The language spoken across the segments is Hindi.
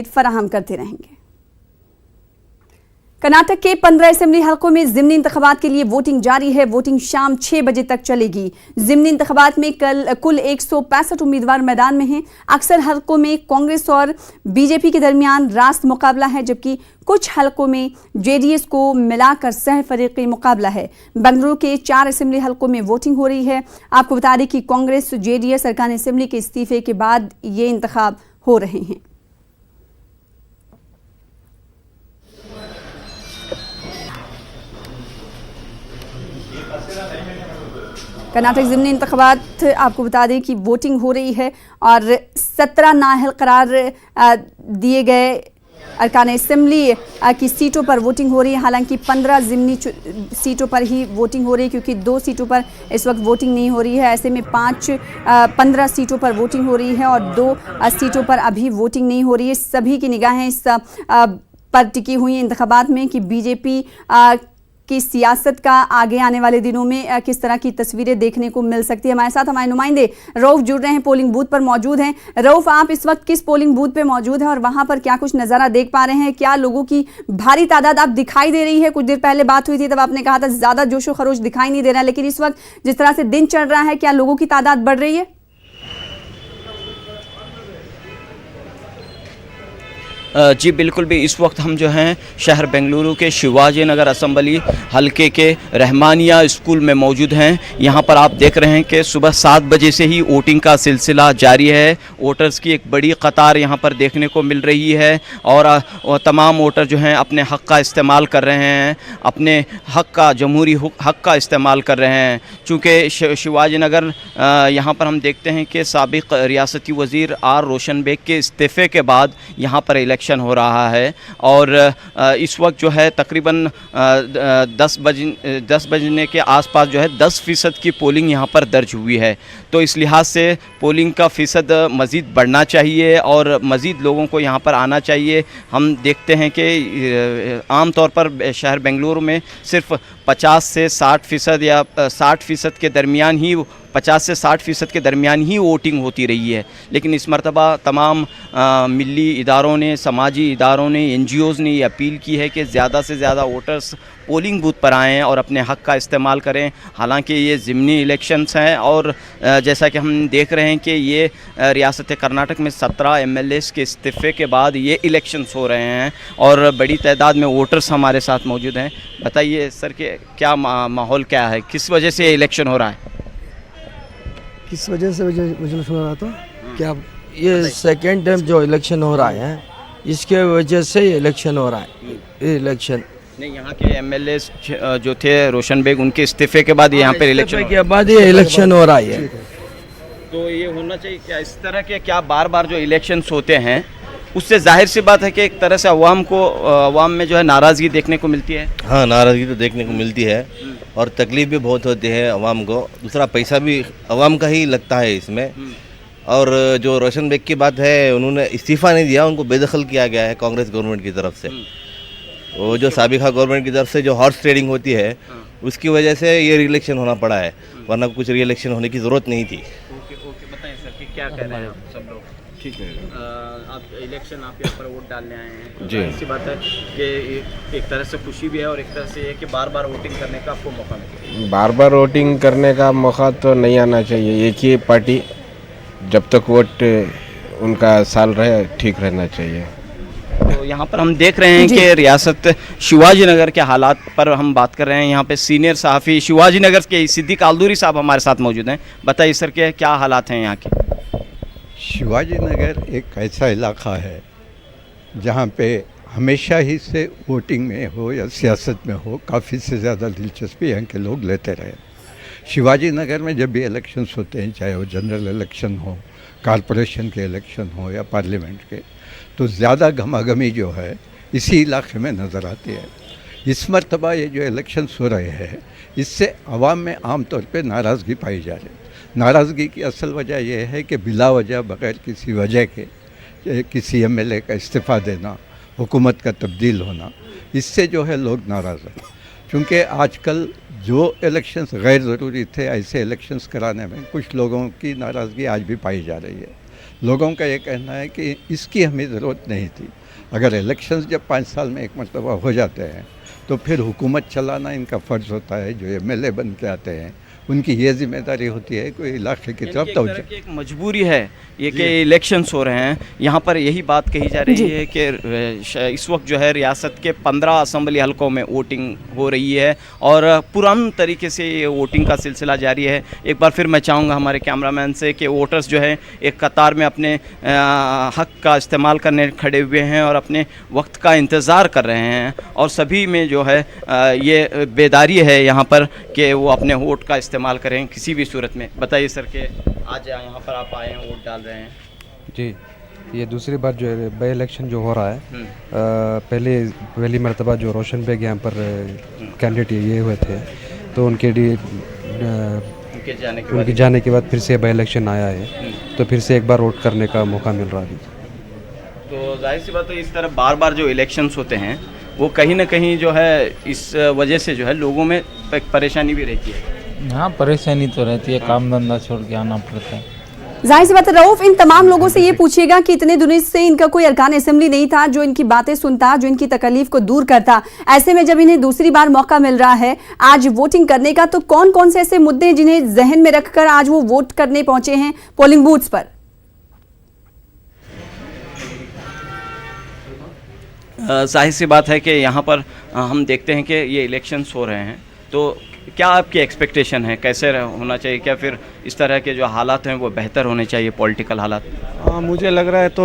फराहम करते रहेंगे। कर्नाटक के 15 असेंबली हलकों में ज़िमनी इंतखाबात के लिए वोटिंग जारी है। वोटिंग शाम 6 बजे तक चलेगी। ज़िमनी इंतखाबात में कुल 165 उम्मीदवार मैदान में हैं। अक्सर हलकों में कांग्रेस और बीजेपी के दरमियान रास्त मुकाबला है, जबकि कुछ हलकों में जेडीएस को मिलाकर सह फरीकी मुकाबला है। बेंगलुरु के 4 असेंबली हलकों में वोटिंग हो रही है। आपको बता दें कि कांग्रेस जेडीएस अरकान असेंबली के इस्तीफे के बाद ये इंतखाब हो रहे हैं। कर्नाटक ज़िमनी इंतखाबात आपको बता दें कि वोटिंग हो रही है और 17 नाअहल करार दिए गए अरकान असेंबली की सीटों पर वोटिंग हो रही है। हालांकि 15 ज़िमनी सीटों पर ही वोटिंग हो रही है, क्योंकि 2 सीटों पर इस वक्त वोटिंग नहीं हो रही है। ऐसे में 15 सीटों पर वोटिंग हो रही है और 2 सीटों पर अभी वोटिंग नहीं हो रही है। सभी की निगाहें इस पर टिकी हुई हैं इंतखाबात में कि बीजेपी की सियासत का आगे आने वाले दिनों में किस तरह की तस्वीरें देखने को मिल सकती है। हमारे साथ हमारे नुमाइंदे रऊफ जुड़ रहे हैं, पोलिंग बूथ पर मौजूद हैं। रऊफ, आप इस वक्त किस पोलिंग बूथ पे मौजूद हैं और वहां पर क्या कुछ नज़ारा देख पा रहे हैं? क्या लोगों की भारी तादाद आप दिखाई दे रही है? कुछ देर पहले बात हुई थी तब आपने कहा था ज़्यादा जोशो खरोश दिखाई नहीं दे रहा है, लेकिन इस वक्त जिस तरह से दिन चल रहा है, क्या लोगों की तादाद बढ़ रही है? जी बिल्कुल भी। इस वक्त हम जो हैं शहर बेंगलुरु के शिवाजी नगर असेंबली हलके के रहमानिया स्कूल में मौजूद हैं। यहाँ पर आप देख रहे हैं कि सुबह 7 बजे से ही वोटिंग का सिलसिला जारी है। वोटर्स की एक बड़ी कतार यहाँ पर देखने को मिल रही है और तमाम वोटर जो हैं अपने हक़ का इस्तेमाल कर रहे हैं, अपने हक़ का जमहूरी हक़ का इस्तेमाल कर रहे हैं। चूँकि शिवाजी नगर यहाँ पर हम देखते हैं कि साबिक़ रियासती वज़ीर आर रोशन बेग के इस्तीफ़े के बाद यहाँ पर इलेक्शन हो रहा है और इस वक्त जो है तकरीबन 10 बजने के आसपास जो है 10% की पोलिंग यहाँ पर दर्ज हुई है। तो इस लिहाज से पोलिंग का फ़ीसद मज़ीद बढ़ना चाहिए और मज़ीद लोगों को यहाँ पर आना चाहिए। हम देखते हैं कि आम तौर पर शहर बेंगलुरु में सिर्फ 50 से 60% या 60% के दरमियान ही 50 से 60% के दरमियान ही वोटिंग होती रही है। लेकिन इस मरतबा तमाम मिली इदारों ने, समाजी इदारों ने, NGOs ने ये अपील की है कि ज़्यादा से ज़्यादा वोटर्स पोलिंग बूथ पर आएँ और अपने हक़ का इस्तेमाल करें। हालांकि ये ज़िमनी इलेक्शंस हैं और जैसा कि हम देख रहे हैं कि ये रियासत कर्नाटक में 17 MLAs के इस्तीफ़े के बाद ये इलेक्शंस हो रहे हैं और बड़ी तादाद में वोटर्स हमारे साथ मौजूद हैं। बताइए सर कि क्या माहौल क्या है, किस वजह से ये इलेक्शन हो रहा है? किस वजह से मुझे सुना रहा था क्या ये सेकेंड टाइम जो इलेक्शन हो रहा है इसके वजह से ये इलेक्शन हो रहा है। इलेक्शन नहीं, यहाँ के MLAs जो थे रोशन बेग, उनके इस्तीफे के बाद यहाँ पे इलेक्शन के बाद ये इलेक्शन हो रहा है। तो ये होना चाहिए क्या इस तरह के, क्या बार बार जो इलेक्शंस होते हैं उससे जाहिर सी बात है कि एक तरह से अवाम में जो है नाराज़गी देखने को मिलती है। हाँ, नाराज़गी तो देखने को मिलती है और तकलीफ़ भी बहुत होती है अवाम को। दूसरा पैसा भी अवाम का ही लगता है इसमें। और जो रोशन बेग की बात है, उन्होंने इस्तीफ़ा नहीं दिया, उनको बेदखल किया गया है कांग्रेस गवर्नमेंट की तरफ से। वो जो साबिका गवर्नमेंट की तरफ से जो हॉर्स ट्रेडिंग होती है उसकी वजह से ये री इलेक्शन होना पड़ा है, वरना कुछ री इलेक्शन होने की ज़रूरत नहीं थी। ओके बताएं सर कि क्या कह रहे हैं सब लोग? ठीक है, आप इलेक्शन आप यहाँ पर वोट डालने आए हैं, जी ऐसी बात है कि एक तरह से खुशी भी है और एक तरह से ये कि बार बार वोटिंग करने का आपको मौका मिले। बार बार वोटिंग करने का मौका तो नहीं आना चाहिए। एक ही पार्टी जब तक वोट उनका साल रहे ठीक रहना चाहिए। तो यहाँ पर हम देख रहे हैं कि रियासत शिवाजी नगर के हालात पर हम बात कर रहे हैं। यहाँ पे सीनियर सहाफ़ी शिवाजी नगर के सिद्दीक आलदूरी साहब हमारे साथ मौजूद हैं। बताइए सर के क्या हालात हैं यहाँ के? शिवाजी नगर एक ऐसा इलाका है जहाँ पे हमेशा ही से वोटिंग में हो या सियासत में हो काफ़ी से ज़्यादा दिलचस्पी यहाँ के लोग लेते रहे। शिवाजी नगर में जब भी इलेक्शंस होते हैं, चाहे वो जनरल इलेक्शन हो, कॉरपोरेशन के इलेक्शन हो या पार्लियामेंट के, तो ज़्यादा घमाघमी जो है इसी इलाके में नज़र आती है। इस मरतबा ये जो इलेक्शंस हो रहे हैं इससे आवाम में आम तौर पे नाराज़गी पाई जा रही है। नाराज़गी की असल वजह यह है कि बिला वजह बग़ैर किसी वजह के किसी MLA का इस्तीफ़ा देना, हुकूमत का तब्दील होना, इससे जो है लोग नाराज़ हैं। क्योंकि आजकल जो इलेक्शंस गैर ज़रूरी थे ऐसे इलेक्शंस कराने में कुछ लोगों की नाराज़गी आज भी पाई जा रही है। लोगों का ये कहना है कि इसकी हमें ज़रूरत नहीं थी। अगर इलेक्शंस जब 5 साल में एक मरतबा हो जाते हैं तो फिर हुकूमत चलाना इनका फ़र्ज़ होता है। जो MLA बन के आते हैं उनकी ये जिम्मेदारी होती है कोई इलाके की तरफ तवज्जो। एक मजबूरी है ये कि इलेक्शंस हो रहे हैं, यहाँ पर यही बात कही जा रही है कि इस वक्त जो है रियासत के 15 असम्बली हलकों में वोटिंग हो रही है और पुराने तरीके से ये वोटिंग का सिलसिला जारी है। एक बार फिर मैं चाहूँगा हमारे कैमरामैन से कि वोटर्स जो है एक कतार में अपने हक का इस्तेमाल करने खड़े हुए हैं और अपने वक्त का इंतज़ार कर रहे हैं और सभी में जो है ये बेदारी है यहाँ पर कि वो अपने वोट का इस्तेमाल करें किसी भी सूरत में। बताइए सर कि आज यहाँ पर आप आए हैं, वोट डाल रहे हैं। जी, ये दूसरी बार जो है बाई इलेक्शन जो हो रहा है, पहली मरतबा जो रोशन बेग यहाँ पर कैंडिडेट ये हुए थे तो उनके जाने के बाद फिर से बाई इलेक्शन आया है तो फिर से एक बार वोट करने का मौका मिल रहा है। तो जाहिर सी बात है इस तरह बार बार जो इलेक्शंस होते हैं वो कहीं ना कहीं जो है इस वजह से जो है लोगों में एक परेशानी भी रहती है। हाँ, परेशानी तो रहती है, काम धंधा छोड़ के आना पड़ता है। जाहिर सी बात है रऊफ, इन तमाम लोगों से ये पूछिएगा कि इतने दिनों से इनका कोई अरकान असेंबली नहीं था जो इनकी बातें सुनता, जो इनकी तकलीफ को दूर करता। ऐसे में जब इन्हें दूसरी बार मौका मिल रहा है आज वोटिंग करने का, तो कौन कौन से ऐसे मुद्दे जिन्हें जहन में रखकर आज वो वोट करने पहुंचे हैं पोलिंग बूथ्स पर? जाहिर सी बात है कि यहाँ पर हम देखते हैं कि ये इलेक्शंस हो रहे हैं, तो क्या आपकी एक्सपेक्टेशन है, कैसे होना चाहिए? क्या फिर इस तरह के जो हालात हैं वो बेहतर होने चाहिए, पॉलिटिकल हालात? मुझे लग रहा है तो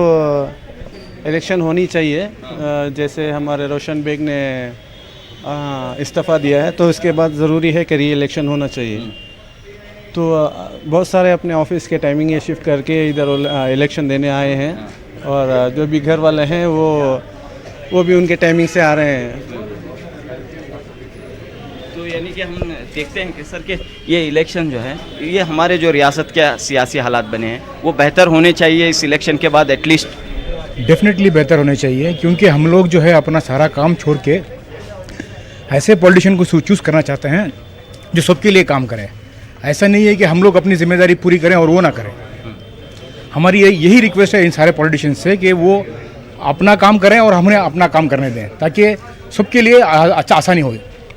इलेक्शन होनी चाहिए। जैसे हमारे रोशन बेग ने इस्तीफ़ा दिया है तो उसके बाद ज़रूरी है कि री इलेक्शन होना चाहिए। तो बहुत सारे अपने ऑफिस के टाइमिंग ये शिफ्ट करके इधर इलेक्शन देने आए हैं और जो भी घर वाले हैं वो भी उनके टाइमिंग से आ रहे हैं। तो यानी कि हम देखते हैं कि सर कि ये इलेक्शन जो है ये हमारे जो रियासत के सियासी हालात बने हैं वो बेहतर होने चाहिए इस इलेक्शन के बाद, एटलीस्ट डेफिनेटली बेहतर होने चाहिए, क्योंकि हम लोग जो है अपना सारा काम छोड़ के ऐसे पॉलिटिशियन को चूज़ करना चाहते हैं जो सबके लिए काम करें। ऐसा नहीं है कि हम लोग अपनी जिम्मेदारी पूरी करें और वो ना करें। हमारी यही रिक्वेस्ट है इन सारे पॉलिटिशियन से कि वो अपना काम करें और हमें अपना काम करने दें ताकि सबके लिए अच्छा आसानी हो।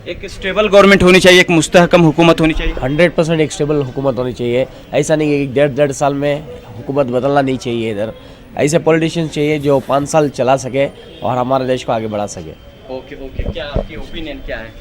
एक स्टेबल गवर्नमेंट होनी चाहिए, एक मुस्तहकम हुकूमत होनी चाहिए। 100% एक स्टेबल हुकूमत होनी चाहिए। ऐसा नहीं है कि 1.5 साल में हुकूमत बदलना नहीं चाहिए। इधर ऐसे पॉलिटिशियन चाहिए जो 5 साल चला सके और हमारे देश को आगे बढ़ा सके। ओके, क्या आपकी ओपिनियन क्या है?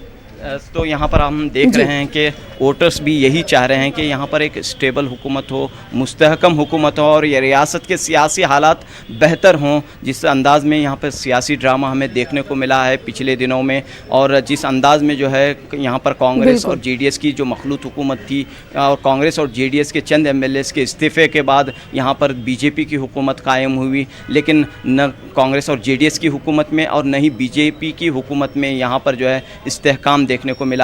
तो यहाँ पर हम देख रहे हैं कि वोटर्स भी यही चाह रहे हैं कि यहाँ पर एक स्टेबल हुकूमत हो, मुस्तहकम हुकूमत हो और ये रियासत के सियासी हालात बेहतर हों। जिस अंदाज़ में यहाँ पर सियासी ड्रामा हमें देखने को मिला है पिछले दिनों में और जिस अंदाज़ में जो है यहाँ पर कांग्रेस और जेडीएस की जो मखलूत हुकूमत थी और कांग्रेस और जेडीएस के चंद एमएलएस के इस्तीफ़े के बाद यहाँ पर बीजेपी की हुकूमत कायम हुई, लेकिन न कांग्रेस और जेडीएस की हुकूमत में और न ही बीजेपी की हुकूमत में यहाँ पर जो है इस्तेहकाम देखने को मिला है।